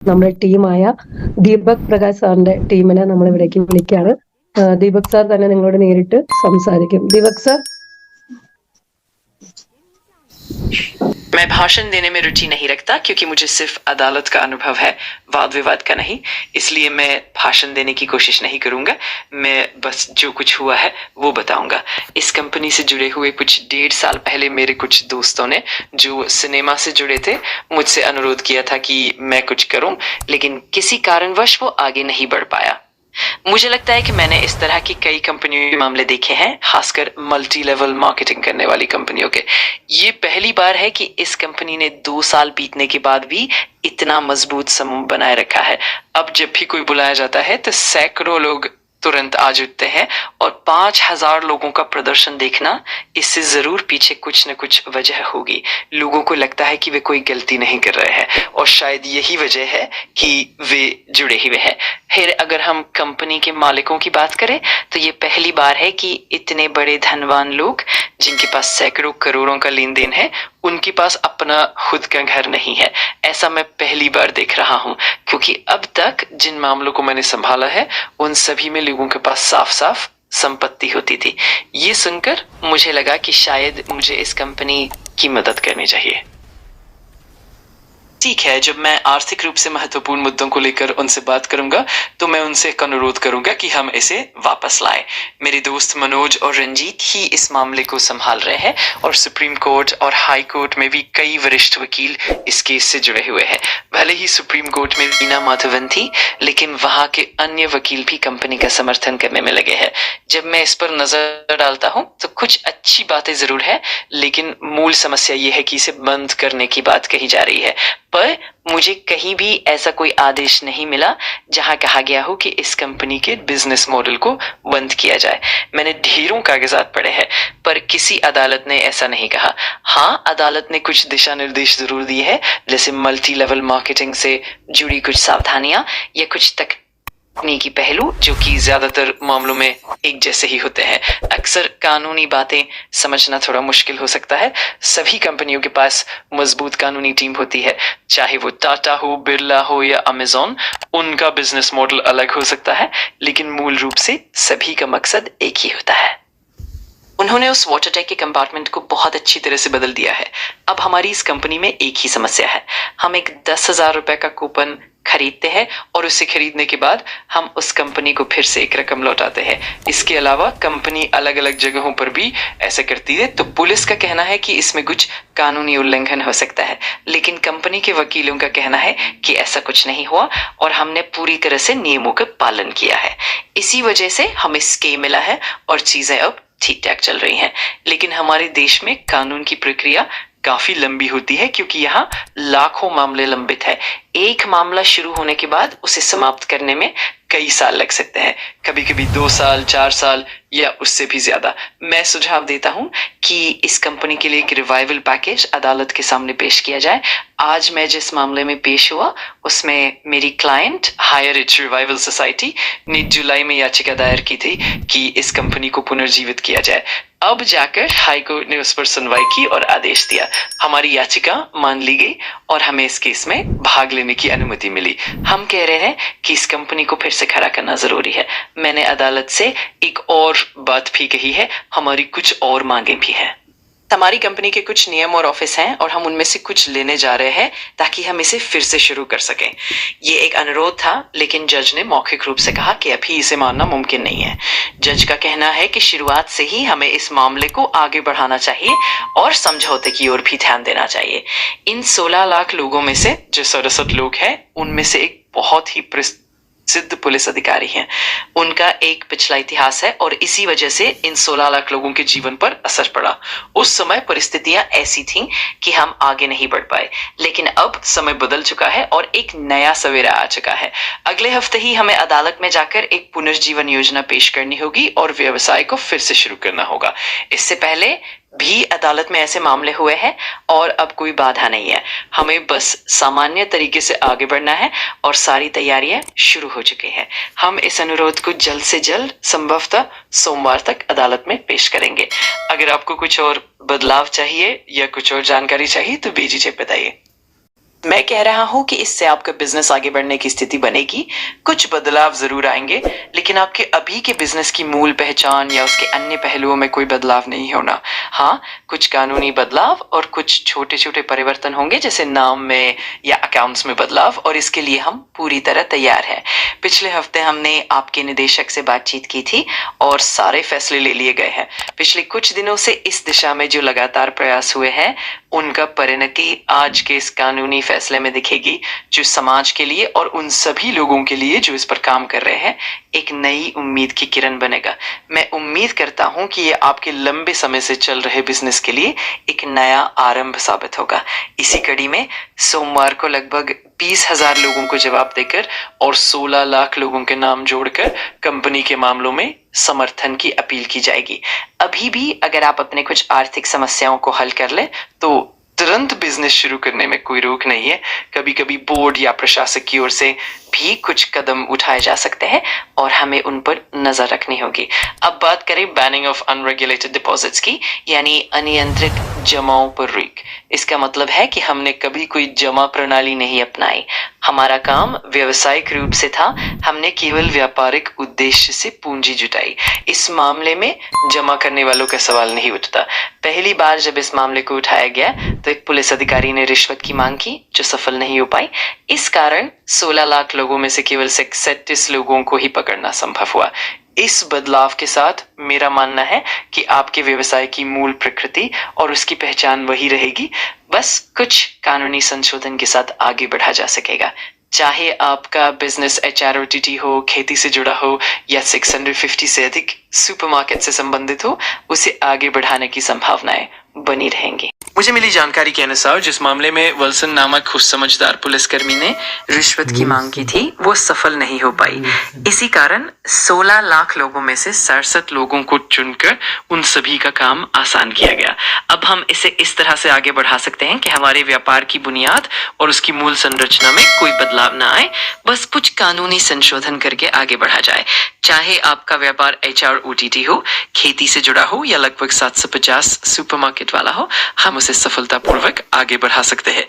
നമ്മുടെ ടീമായ ദീപക് പ്രകാശ് സാറിന്റെ ടീമിനെ നമ്മൾ ഇവിടേക്ക് വിളിക്കുകയാണ്. ദീപക് സാർ തന്നെ നിങ്ങളോട് നേരിട്ട് സംസാരിക്കും. ദീപക് സാർ. मैं भाषण देने में रुचि नहीं रखता क्योंकि मुझे सिर्फ अदालत का अनुभव है, वाद विवाद का नहीं। इसलिए मैं भाषण देने की कोशिश नहीं करूंगा। मैं बस जो कुछ हुआ है वो बताऊंगा। इस कंपनी से जुड़े हुए कुछ 1.5 साल पहले मेरे कुछ दोस्तों ने, जो सिनेमा से जुड़े थे, मुझसे अनुरोध किया था कि मैं कुछ करूं, लेकिन किसी कारणवश वो आगे नहीं बढ़ पाया। मुझे लगता है कि मैंने इस तरह की कई कंपनियों के मामले देखे हैं, खासकर मल्टी लेवल मार्केटिंग करने वाली कंपनियों के। ये पहली बार है कि इस कंपनी ने 2 साल बीतने के बाद भी इतना मजबूत समूह बनाए रखा है। अब जब भी कोई बुलाया जाता है तो सैकड़ों लोग तुरंत आ जुटते हैं, और 5,000 लोगों का प्रदर्शन देखना, इससे जरूर पीछे कुछ न कुछ वजह होगी। लोगों को लगता है कि वे कोई गलती नहीं कर रहे हैं, और शायद यही वजह है कि वे जुड़े हुए हैं। फिर अगर हम कंपनी के मालिकों की बात करें तो ये पहली बार है कि इतने बड़े धनवान लोग, जिनके पास सैकड़ों करोड़ों का लेन देन है, उनके पास अपना खुद का घर नहीं है। ऐसा मैं पहली बार देख रहा हूँ, क्योंकि अब तक जिन मामलों को मैंने संभाला है उन सभी में लोगों के पास साफ साफ संपत्ति होती थी। ये सुनकर मुझे लगा कि शायद मुझे इस कंपनी की मदद करनी चाहिए। ठीक है, जब मैं आर्थिक रूप से महत्वपूर्ण मुद्दों को लेकर उनसे बात करूंगा तो मैं उनसे एक अनुरोध करूंगा कि हम इसे वापस लाएं। मेरे दोस्त मनोज और रंजीत ही इस मामले को संभाल रहे हैं, और सुप्रीम कोर्ट और हाई कोर्ट में भी कई वरिष्ठ वकील इस केस से जुड़े हुए हैं। भले ही सुप्रीम कोर्ट में वीना माधवन थी, लेकिन वहां के अन्य वकील भी कंपनी का समर्थन करने में लगे हैं। जब मैं इस पर नजर डालता हूँ तो कुछ अच्छी बातें जरूर है, लेकिन मूल समस्या ये है कि इसे बंद करने की बात कही जा रही है। पर मुझे कहीं भी ऐसा कोई आदेश नहीं मिला जहां कहा गया हो कि इस कंपनी के बिजनेस मॉडल को बंद किया जाए। मैंने ढेरों कागजात पढ़े हैं, पर किसी अदालत ने ऐसा नहीं कहा। हाँ, अदालत ने कुछ दिशा निर्देश जरूर दिए हैं, जैसे मल्टी लेवल मार्केटिंग से जुड़ी कुछ सावधानियां या कुछ तकनीकी पहलू, जो कि ज्यादातर मामलों में एक जैसे ही होते हैं। अक्सर कानूनी बातें समझना थोड़ा मुश्किल हो सकता है। सभी कंपनियों के पास मजबूत कानूनी टीम होती है, चाहे वो टाटा हो, बिरला हो या अमेजॉन। उनका बिजनेस मॉडल अलग हो सकता है, लेकिन मूल रूप से सभी का मकसद एक ही होता है। उन्होंने उस वाटर टैंक के कंपार्टमेंट को बहुत अच्छी तरह से बदल दिया है। अब हमारी इस कंपनी में एक ही समस्या है। हम एक 10,000 रुपए का कूपन खरीदते हैं, और उसे खरीदने के बाद हम उस कंपनी को फिर से एक रकम लौटाते हैं। इसके अलावा कंपनी अलग अलग जगहों पर भी ऐसा करती है, तो पुलिस का कहना है कि इसमें कुछ कानूनी उल्लंघन हो सकता है, लेकिन कंपनी के वकीलों का कहना है कि ऐसा कुछ नहीं हुआ और हमने पूरी तरह से नियमों का पालन किया है। इसी वजह से हमें स्टे मिला है और चीजें अब ठीक ठाक चल रही हैं। लेकिन हमारे देश में कानून की प्रक्रिया काफी लंबी होती है, क्योंकि यहाँ लाखों मामले लंबित है। एक मामला शुरू होने के बाद उसे समाप्त करने में कई साल लग सकते हैं, कभी कभी 2 साल, 4 साल या उससे भी ज्यादा। मैं सुझाव देता हूं कि इस कंपनी के लिए एक रिवाइवल पैकेज अदालत के सामने पेश किया जाए। आज मैं जिस मामले में पेश हुआ उसमें मेरी client hire as revival society ने जुलाई में याचिका दायर की थी कि इस कंपनी को पुनर्जीवित किया जाए। अब जाकर हाईकोर्ट ने उस पर सुनवाई की और आदेश दिया। हमारी याचिका मान ली गई और हमें इस केस में भाग लेने की अनुमति मिली। हम कह रहे हैं कि इस कंपनी को फिर से खड़ा करना जरूरी है। मैंने अदालत से एक और बात भी कही है, हमारी कुछ और मांगे भी हैं। हमारी कंपनी के कुछ नियम और ऑफिस हैं, और हम उनमें से कुछ लेने जा रहे हैं ताकि हम इसे फिर से शुरू कर सकें। ये एक अनुरोध था, लेकिन जज ने मौखिक रूप से कहा कि अभी इसे मानना मुमकिन नहीं है। जज का कहना है कि शुरुआत से ही हमें इस मामले को आगे बढ़ाना चाहिए और समझौते की ओर भी ध्यान देना चाहिए। इन 16 लाख लोगों में से जो 67 लोग हैं, उनमें से एक बहुत ही सिद्ध पुलिस अधिकारी हैं। उनका एक पिछला इतिहास है, और इसी वजह से इन 16 लाख लोगों के जीवन पर असर पड़ा। उस समय परिस्थितियां ऐसी थीं कि हम आगे नहीं बढ़ पाए, लेकिन अब समय बदल चुका है और एक नया सवेरा आ चुका है। अगले हफ्ते ही हमें अदालत में जाकर एक पुनर्जीवन योजना पेश करनी होगी और व्यवसाय को फिर से शुरू करना होगा। इससे पहले भी अदालत में ऐसे मामले हुए हैं और अब कोई बाधा नहीं है। हमें बस सामान्य तरीके से आगे बढ़ना है और सारी तैयारियां शुरू हो चुकी हैं। हम इस अनुरोध को जल्द से जल्द, संभवतः सोमवार तक अदालत में पेश करेंगे। अगर आपको कुछ और बदलाव चाहिए या कुछ और जानकारी चाहिए तो बेझिझक बताइए। मैं कह रहा हूं कि इससे आपका बिजनेस आगे बढ़ने की स्थिति बनेगी, कुछ बदलाव जरूर आएंगे, लेकिन आपके अभी के बिजनेस की मूल पहचान या उसके अन्य पहलुओं में कोई बदलाव नहीं होना। हाँ, कुछ कानूनी बदलाव और कुछ छोटे छोटे परिवर्तन होंगे, जैसे नाम में या अकाउंट्स में बदलाव, और इसके लिए हम पूरी तरह तैयार हैं। पिछले हफ्ते हमने आपके निदेशक से बातचीत की थी और सारे फैसले ले लिए गए हैं। पिछले कुछ दिनों से इस दिशा में जो लगातार प्रयास हुए हैं, उनका परिणति आज के इस कानूनी फैसले में दिखेगी, जो समाज के लिए और उन सभी लोगों के लिए जो इस पर काम कर रहे हैं एक नई उम्मीद की किरण बनेगा। मैं उम्मीद करता हूं कि ये आपके लंबे समय से चल रहे बिजनेस के लिए एक नया आरंभ साबित होगा। इसी कड़ी में सोमवार को लगभग 20,000 लोगों को जवाब देकर और 16 लाख लोगों के नाम जोड़कर कंपनी के मामलों में समर्थन की अपील की जाएगी। अभी भी अगर आप अपने कुछ आर्थिक समस्याओं को हल कर लें तो तुरंत बिजनेस शुरू करने में कोई रोक नहीं है। कभी कभी बोर्ड या प्रशासक की ओर से भी कुछ कदम उठाए जा सकते हैं और हमें उन पर नजर रखनी होगी। अब बात करें बैनिंग ऑफ अनरेगुलेटेड डिपॉजिट्स की, यानी अनियंत्रित जमाओं पर रोक। इसका मतलब है कि हमने कभी कोई जमा प्रणाली नहीं अपनाई। हमारा काम व्यवसायिक रूप से था, हमने केवल व्यापारिक उद्देश्य से पूंजी जुटाई। इस मामले में जमा करने वालों का सवाल नहीं उठता। पहली बार जब इस मामले को उठाया गया तो एक पुलिस अधिकारी ने रिश्वत की मांग की, जो सफल नहीं हो पाई। इस कारण 16 लाख लोगों में से केवल 37 लोगों को ही पकड़ना संभव हुआ। इस बदलाव के साथ मेरा मानना है कि आपके व्यवसाय की मूल प्रकृति और उसकी पहचान वही रहेगी, बस कुछ कानूनी संशोधन के साथ आगे बढ़ा जा सकेगा। चाहे आपका बिजनेस HROTT हो, खेती से जुड़ा हो या 650 से अधिक सुपरमार्केट से संबंधित हो, उसे आगे बढ़ाने की संभावनाएं बनी रहेंगी। मुझे मिली जानकारी के अनुसार जिस मामले में वल्सन नामक खुद समझदार पुलिसकर्मी ने रिश्वत की मांग की थी, वो सफल नहीं हो पाई। इसी कारण 16 लाख लोगों में से 67 लोगों को चुनकर उन सभी का काम आसान किया गया। अब हम इसे इस तरह से आगे बढ़ा सकते हैं कि हमारे व्यापार की बुनियाद और उसकी मूल संरचना में कोई बदलाव ना आए, बस कुछ कानूनी संशोधन करके आगे बढ़ा जाए। चाहे आपका व्यापार HROTT हो, खेती से जुड़ा हो या लगभग 750 सुपरमार्केट वाला हो, हम उसे सफलतापूर्वक आगे बढ़ा सकते हैं।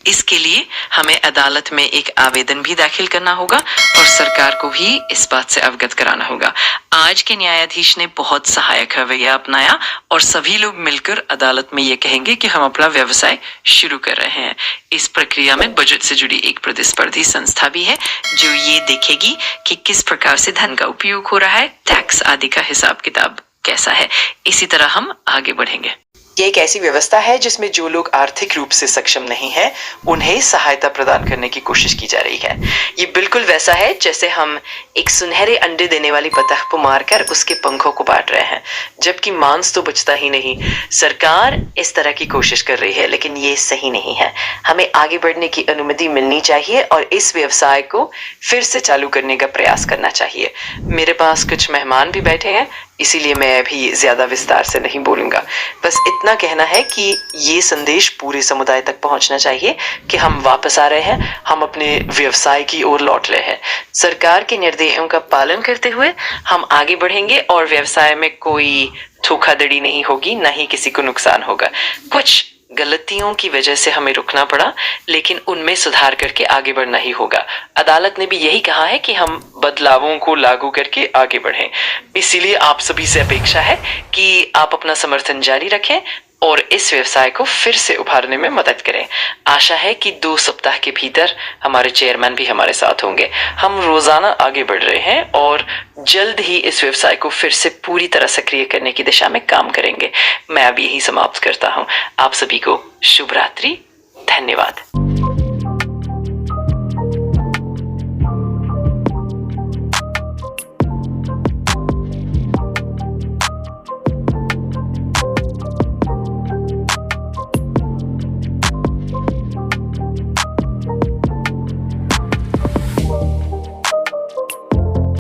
इसके लिए हमें अदालत में एक आवेदन भी दाखिल करना होगा और सरकार को भी इस बात से अवगत कराना होगा। आज के न्यायाधीश ने बहुत सहायक रवैया अपनाया और सभी लोग मिलकर अदालत में ये कहेंगे कि हम अपना व्यवसाय शुरू कर रहे हैं। इस प्रक्रिया में बजट से जुड़ी एक प्रतिस्पर्धी संस्था भी है जो ये देखेगी कि किस प्रकार से धन का उपयोग हो रहा है, टैक्स आदि का हिसाब किताब कैसा है। इसी तरह हम आगे बढ़ेंगे। ये एक ऐसी व्यवस्था है जिसमें जो लोग आर्थिक रूप से सक्षम नहीं हैं, उन्हें सहायता प्रदान करने की कोशिश की जा रही है। ये बिल्कुल वैसा है जैसे हम एक सुनहरे अंडे देने वाली बतख को मारकर उसके पंखों को बांट रहे हैं, जबकि मांस तो बचता ही नहीं। सरकार इस तरह की कोशिश कर रही है, लेकिन ये सही नहीं है। हमें आगे बढ़ने की अनुमति मिलनी चाहिए और इस व्यवसाय को फिर से चालू करने का प्रयास करना चाहिए। मेरे पास कुछ मेहमान भी बैठे हैं, इसीलिए मैं अभी ज्यादा विस्तार से नहीं बोलूंगा। बस इतना कहना है कि ये संदेश पूरे समुदाय तक पहुंचना चाहिए कि हम वापस आ रहे हैं, हम अपने व्यवसाय की ओर लौट रहे हैं। सरकार के निर्देशों का पालन करते हुए हम आगे बढ़ेंगे और व्यवसाय में कोई धोखाधड़ी नहीं होगी, न ही किसी को नुकसान होगा। कुछ गलतियों की वजह से हमें रुकना पड़ा, लेकिन उनमें सुधार करके आगे बढ़ना ही होगा। अदालत ने भी यही कहा है कि हम बदलावों को लागू करके आगे बढ़ें। इसीलिए आप सभी से अपेक्षा है कि आप अपना समर्थन जारी रखें और इस व्यवसाय को फिर से उभारने में मदद करें। आशा है कि 2 सप्ताह के भीतर हमारे चेयरमैन भी हमारे साथ होंगे। हम रोजाना आगे बढ़ रहे हैं और जल्द ही इस व्यवसाय को फिर से पूरी तरह सक्रिय करने की दिशा में काम करेंगे। मैं अब यही समाप्त करता हूँ। आप सभी को शुभ रात्रि। धन्यवाद।